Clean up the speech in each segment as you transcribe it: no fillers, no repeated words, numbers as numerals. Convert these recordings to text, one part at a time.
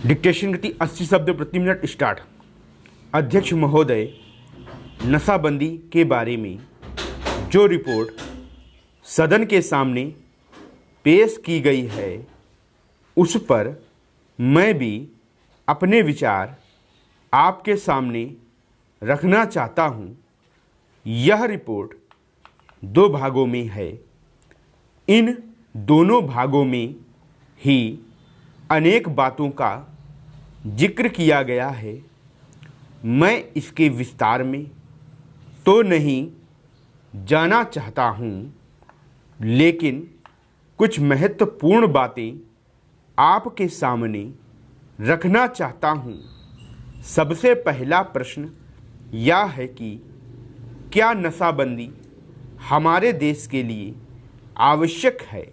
Dictation गति 80 शब्द प्रति मिनट स्टार्ट। अध्यक्ष महोदय, नशाबंदी के बारे में जो रिपोर्ट सदन के सामने पेश की गई है उस पर मैं भी अपने विचार आपके सामने रखना चाहता हूँ। यह रिपोर्ट दो भागों में है। इन दोनों भागों में ही अनेक बातों का जिक्र किया गया है। मैं इसके विस्तार में तो नहीं जाना चाहता हूँ, लेकिन कुछ महत्वपूर्ण बातें आपके सामने रखना चाहता हूँ। सबसे पहला प्रश्न यह है कि क्या नशाबंदी हमारे देश के लिए आवश्यक है?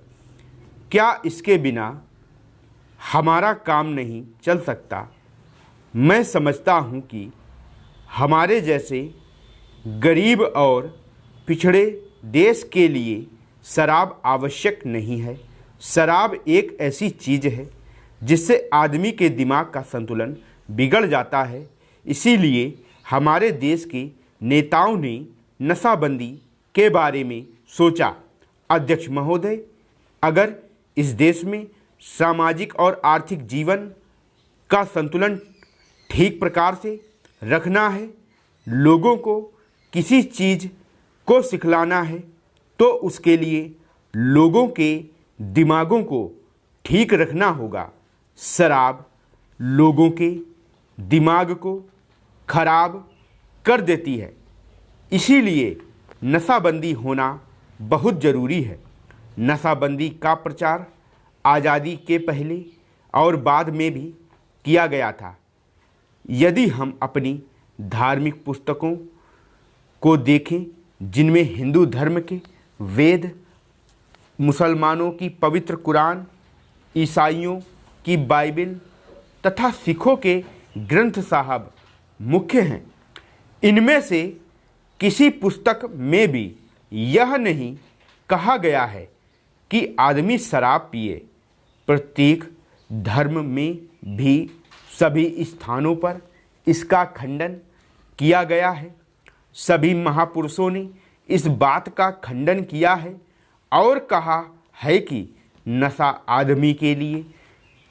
क्या इसके बिना हमारा काम नहीं चल सकता? मैं समझता हूँ कि हमारे जैसे गरीब और पिछड़े देश के लिए शराब आवश्यक नहीं है। शराब एक ऐसी चीज़ है जिससे आदमी के दिमाग का संतुलन बिगड़ जाता है। इसीलिए हमारे देश के नेताओं ने नशाबंदी के बारे में सोचा। अध्यक्ष महोदय, अगर इस देश में सामाजिक और आर्थिक जीवन का संतुलन ठीक प्रकार से रखना है, लोगों को किसी चीज़ को सिखलाना है, तो उसके लिए लोगों के दिमागों को ठीक रखना होगा। शराब लोगों के दिमाग को खराब कर देती है। इसीलिए नशाबंदी होना बहुत ज़रूरी है। नशाबंदी का प्रचार आज़ादी के पहले और बाद में भी किया गया था। यदि हम अपनी धार्मिक पुस्तकों को देखें, जिनमें हिंदू धर्म के वेद, मुसलमानों की पवित्र कुरान, ईसाइयों की बाइबिल तथा सिखों के ग्रंथ साहब मुख्य हैं, इनमें से किसी पुस्तक में भी यह नहीं कहा गया है कि आदमी शराब पिए। प्रत्येक धर्म में भी सभी स्थानों पर इसका खंडन किया गया है। सभी महापुरुषों ने इस बात का खंडन किया है और कहा है कि नशा आदमी के लिए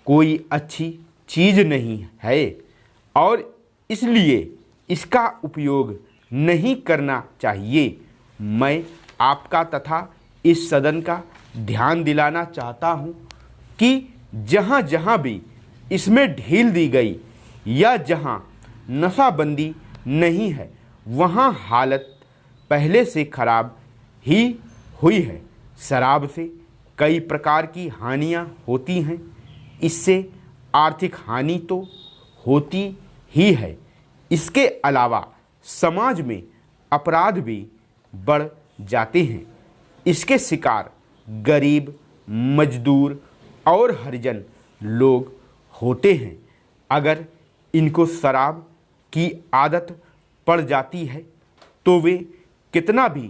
कोई अच्छी चीज़ नहीं है और इसलिए इसका उपयोग नहीं करना चाहिए। मैं आपका तथा इस सदन का ध्यान दिलाना चाहता हूँ कि जहाँ जहाँ भी इसमें ढील दी गई या जहाँ नशाबंदी नहीं है, वहाँ हालत पहले से खराब ही हुई है। शराब से कई प्रकार की हानियाँ होती हैं। इससे आर्थिक हानि तो होती ही है, इसके अलावा समाज में अपराध भी बढ़ जाते हैं। इसके शिकार गरीब, मजदूर और हरिजन लोग होते हैं। अगर इनको शराब की आदत पड़ जाती है तो वे कितना भी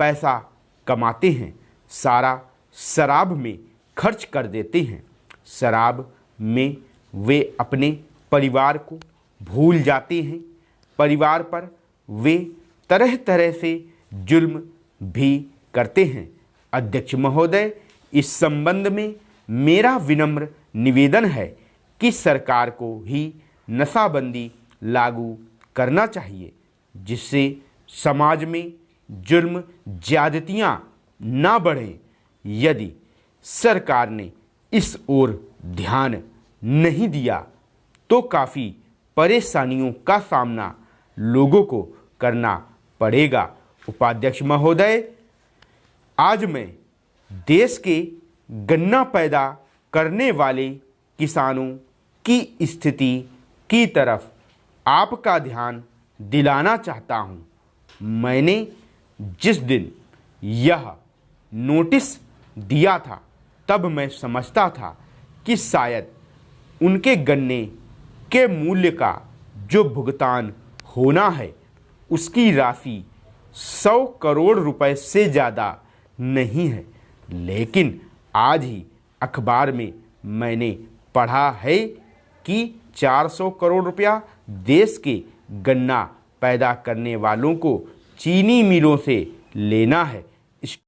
पैसा कमाते हैं, सारा शराब में खर्च कर देते हैं। शराब में वे अपने परिवार को भूल जाते हैं। परिवार पर वे तरह तरह से जुल्म भी करते हैं। अध्यक्ष महोदय, इस संबंध में मेरा विनम्र निवेदन है कि सरकार को ही नशाबंदी लागू करना चाहिए, जिससे समाज में जुल्म ज्यादतियाँ ना बढ़ें। यदि सरकार ने इस ओर ध्यान नहीं दिया तो काफ़ी परेशानियों का सामना लोगों को करना पड़ेगा। उपाध्यक्ष महोदय, आज मैं देश के गन्ना पैदा करने वाले किसानों की स्थिति की तरफ आपका ध्यान दिलाना चाहता हूँ। मैंने जिस दिन यह नोटिस दिया था, तब मैं समझता था कि शायद उनके गन्ने के मूल्य का जो भुगतान होना है, उसकी राशि 100 करोड़ रुपए से ज़्यादा नहीं है। लेकिन आज ही अखबार में मैंने पढ़ा है कि 400 करोड़ रुपया देश के गन्ना पैदा करने वालों को चीनी मिलों से लेना है।